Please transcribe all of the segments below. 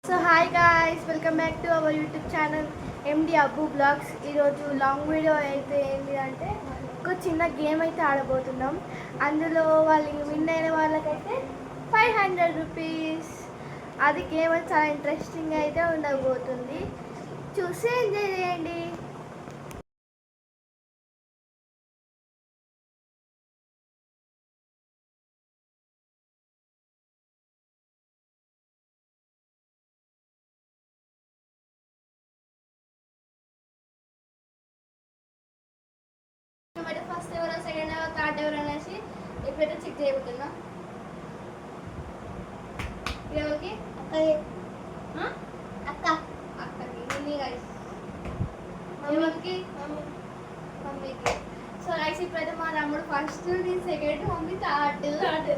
So hi guys, welcome back to our YouTube channel MD Abbu blogs. ఈరోజు long video అయితే ఏంటి అంటే ఒక చిన్న గేమ్ అయితే ఆడబోతున్నాం. అందులో వాళ్ళు విన్ అయిన వాళ్ళకైతే 500 రూపీస్. అది గేమ్ అయితే చాలా ఇంట్రెస్టింగ్ అయితే ఉండబోతుంది. చూసి ఎంజాయ్ చేయండి. ఫస్ట్ ఎవరో సెకండ్ ఎవరో థర్డ్ ఎవరో అనేసి ఇప్పుడైతే చెక్ చేయబోతున్నా. ఎవరికి అక్క అక్కకి నిన్నీ గైస్, ఎవరికి మమ్మీకి. సో గైస్ ఇప్పుడైతే మా తమ్ముడు ఫస్ట్, నేను second, mummy third.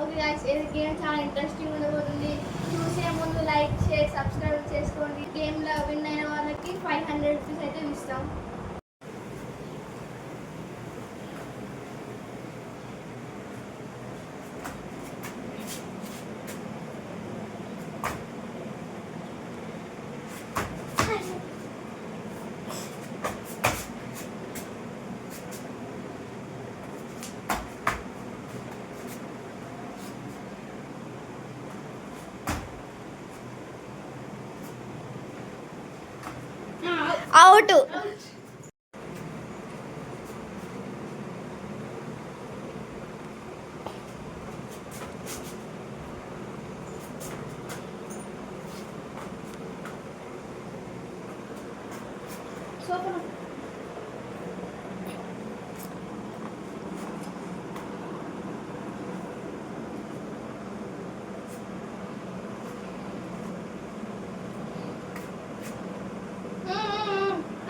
Okay guys, ఇది గేమ్ చాలా ఇంట్రెస్టింగ్ ఉండబోతుంది. చూసే ముందు లైక్ షేర్ సబ్స్క్రైబ్ చేసుకోండి. గేమ్లో విన్ అయిన వాళ్ళకి 500 రూపీస్ అయితే ఇస్తాం. అవుట్.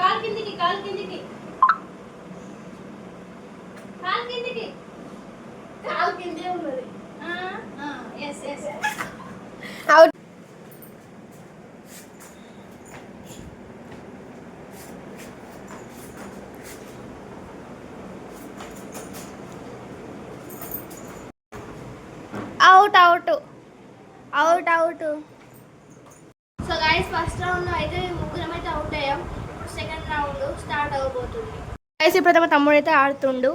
కాలు కిందికి కాలు కిందే ఉన్నది. Out. Out out out out. So guys first round అయితే ముగ్గురం అయితే అవుట్ అయ్యాం. ఇప్పుడు సెకండ్ రౌండ్ స్టార్ట్ అవ్వబోతుంది. గైస్ ఇప్పుడు మా తమ్ముడు అయితే ఆడుతుండు.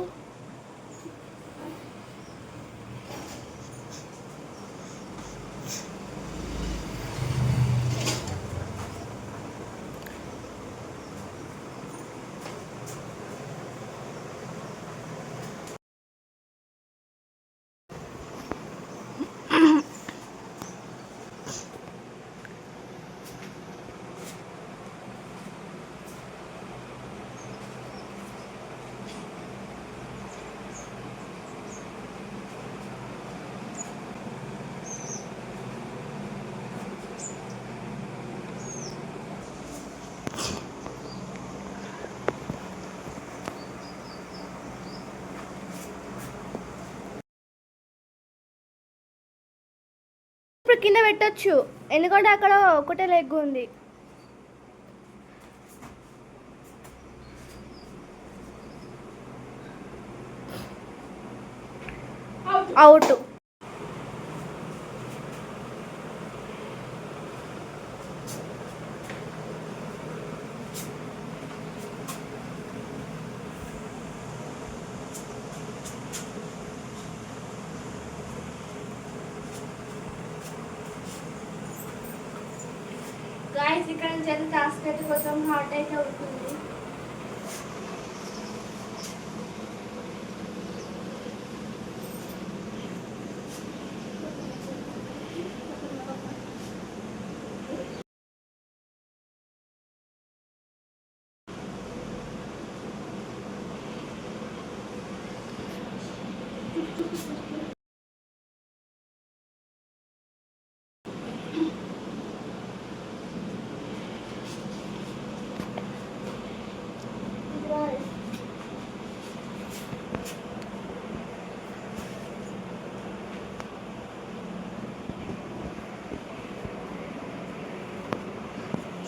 ఇప్పుడు కింద పెట్టొచ్చు, ఎందుకంటే అక్కడ ఒకటే లెగ్ ఉంది. అవుట్. గాయస్ ఇక్కడ నుంచి అయితే టాస్క్ అయితే కొంచెం హార్డ్ అయితే అవుతుంది.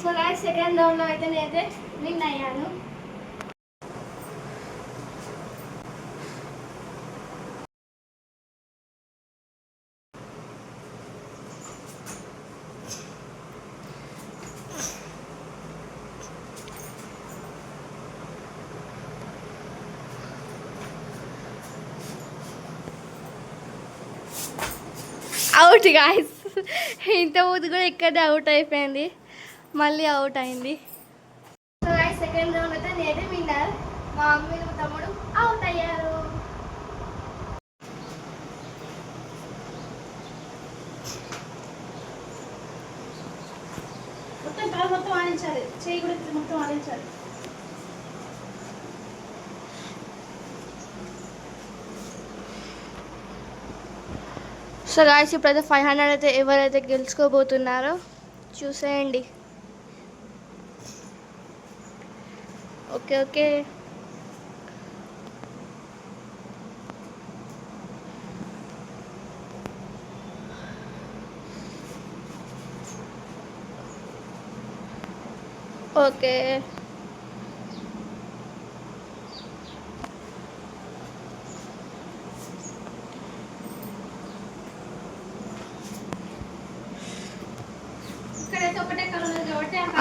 సో గైస్ సెకండ్ రౌండ్లో అయితే నేనైతే విన్ అయ్యాను. Out guys. ఇంత ముందు కూడా ఇక్కడే అవుట్ అయిపోయింది, మళ్ళీ అవుట్ అయింది. సో గాయస్ సెకండ్ రౌండ్ అయితే నేనే విన్నర్, మా మమ్మీ మా తమ్ముడు అవుట్ అయ్యారు. మొత్తం కాలు మొత్తం ఆడించాలి, చేయి కూడా మొత్తం ఆడించాలి. సో గాయస్ ఇప్పుడైతే 500 అయితే ఎవరైతే గెలుచుకోబోతున్నారో చూసేయండి. Okay okay. ఓకే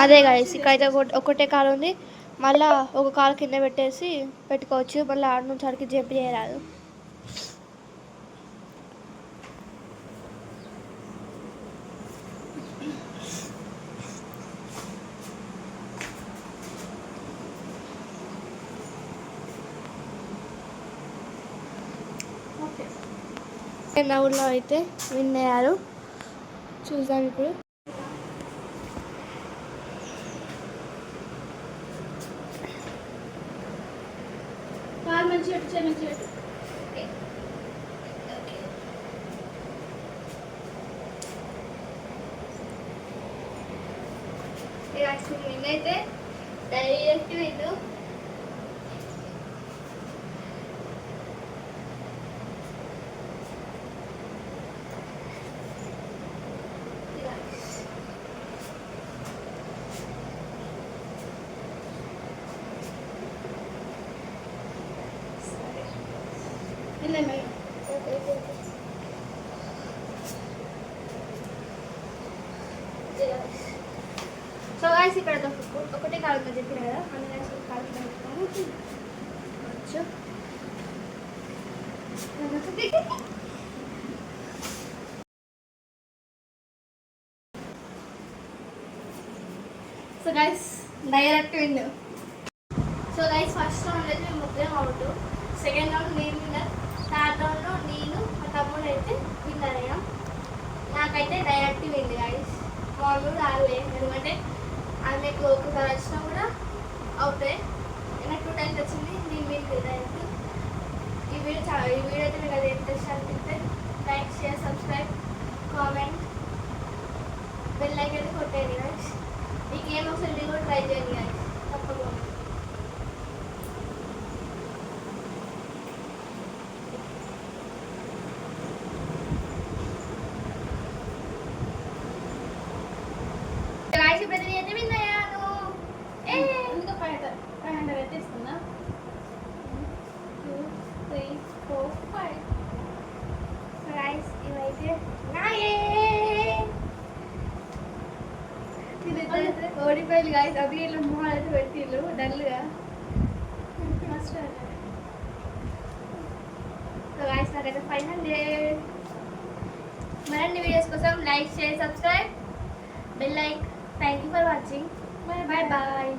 అదే గాయస్ ఇక్కడైతే ఒకటే కాలు ఉంది, మళ్ళీ ఒక కాలు కింద పెట్టేసి పెట్టుకోవచ్చు, మళ్ళీ ఆడ నుంచి ఆడికి జంప్ చేయరాదు. రౌండ్లో అయితే విన్ అయ్యారు, చూద్దాం ఇప్పుడు. మంచిగా విన్ అయితే డైరెక్ట్ విన్. సో గాయస్ ఇక్కడ ఒకటే కాలు చెప్పిన కదా, అందుకని కాలు పెట్టుకోవచ్చు. So guys direct win. So guys first round అయితే మేము ముగ్గురం అవుట్, సెకండ్ రౌండ్ నేను విన్నర్, థర్డ్ రౌండ్లో నేను మా తమ్ముడు అయితే విన్నర్ అయ్యాం. నాకైతే డైరెక్ట్ విన్ గైస్. వాళ్ళు కూడా ఆడలే, ఎందుకంటే ఆమెకు ఒకసారి వచ్చినా కూడా అవుతాయి, నాకు 2 times వచ్చింది, నేను విన్ డైరెక్ట్. ఈ వీడియో అయితే మీకు అది ఇంట్రెస్ట్ అనిపిస్తే like, share, subscribe, comment, bell icon అయితే కొట్టేయండి గైస్. మీకు ఏమొస్తుంది మీరు కూడా ట్రై చేయండి గైస్ తప్పకుండా. ఓడిపోయింది గాయస్, అది వీళ్ళు మొహాలు అయితే పెట్టిళ్ళు డల్గా. సో గాయస్ నాకైతే 500. మరిన్ని వీడియోస్ కోసం like, share, subscribe, bell like. Thank you for watching. Bye bye.